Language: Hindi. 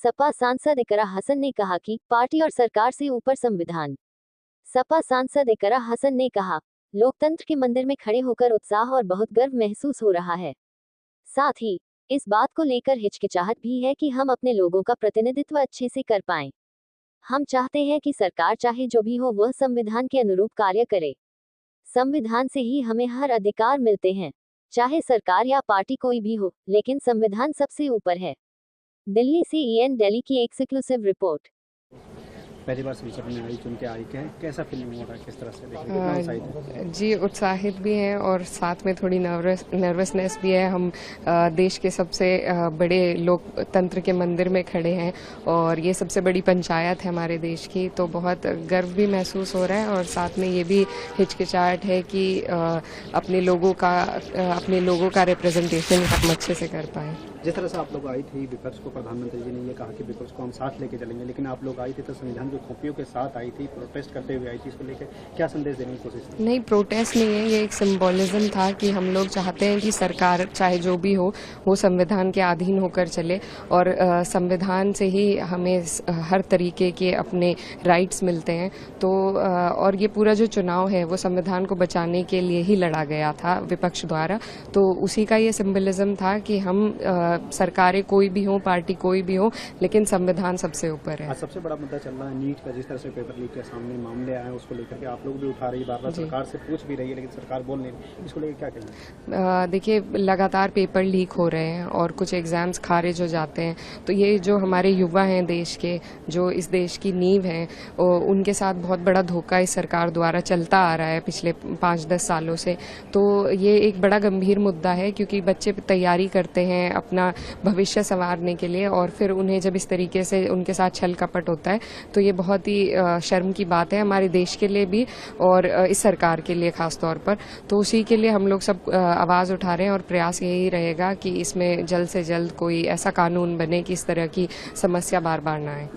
सपा सांसद इकरा हसन ने कहा कि पार्टी और सरकार से ऊपर संविधान। सपा सांसद इकरा हसन ने कहा, लोकतंत्र के मंदिर में खड़े होकर उत्साह और बहुत गर्व महसूस हो रहा है। साथ ही इस बात को लेकर हिचकिचाहट भी है कि हम अपने लोगों का प्रतिनिधित्व अच्छे से कर पाएं। हम चाहते हैं कि सरकार चाहे जो भी हो वह संविधान के अनुरूप कार्य करे। संविधान से ही हमें हर अधिकार मिलते हैं, चाहे सरकार या पार्टी कोई भी हो, लेकिन संविधान सबसे ऊपर है। दिल्ली से EN दिल्ली की एक्सक्लूसिव रिपोर्ट। पहली बार संसद में आई, चुन के आई, कैसा फीलिंग हो रहा है, किस तरह से देखिए? जी, उत्साहित भी हैं और साथ में थोड़ी नर्वसनेस भी है। हम देश के सबसे बड़े लोकतंत्र के मंदिर में खड़े हैं और ये सबसे बड़ी पंचायत है हमारे देश की, तो बहुत गर्व भी महसूस हो रहा है और साथ में ये भी हिचकिचाहट है कि अपने लोगों का रिप्रेजेंटेशन हम अच्छे से कर पाएं। जिस तरह से आप लोग आई थी विपक्ष को, प्रधानमंत्री जी ने ये कहा कि विपक्ष को हम साथ लेके चलेंगे, लेकिन आप लोग आई थी तो संविधान की कॉपियों के साथ आई थी, प्रोटेस्ट करते हुए आई थी। इसको लेकर क्या संदेश देने की कोशिश की? नहीं, प्रोटेस्ट नहीं है, ये एक सिंबोलिज्म था कि हम लोग चाहते हैं कि सरकार चाहे जो भी हो वो संविधान के अधीन होकर चले और संविधान से ही हमें हर तरीके के अपने राइट्स मिलते हैं। तो और ये पूरा जो चुनाव है वो संविधान को बचाने के लिए ही लड़ा गया था विपक्ष द्वारा, तो उसी का ये सिंबलिज्म था कि हम सरकारें कोई भी हो, पार्टी कोई भी हो, लेकिन संविधान सबसे ऊपर है। आज सबसे बड़ा मुद्दा चल रहा है नीट का, जिस तरह से पेपर लीक के सामने मामले आए हैं उसको लेकर के आप लोग भी उठा रही है, बार-बार सरकार से पूछ भी रही है, लेकिन सरकार बोल नहीं रही। इसको लेकर क्या कहना? देखिए, लगातार पेपर लीक हो रहे हैं और कुछ एग्जाम्स खारिज हो जाते हैं, तो ये जो हमारे युवा हैं देश के, जो इस देश की नींव हैं, उनके साथ बहुत बड़ा धोखा इस सरकार द्वारा चलता आ रहा है पिछले 5-10 सालों से। तो ये एक बड़ा गंभीर मुद्दा है क्योंकि बच्चे तैयारी करते हैं अपना भविष्य संवारने के लिए और फिर उन्हें जब इस तरीके से उनके साथ छल कपट होता है तो ये बहुत ही शर्म की बात है हमारे देश के लिए भी और इस सरकार के लिए खास तौर पर। तो उसी के लिए हम लोग सब आवाज उठा रहे हैं और प्रयास यही रहेगा कि इसमें जल्द से जल्द कोई ऐसा कानून बने कि इस तरह की समस्या बार बार ना आए।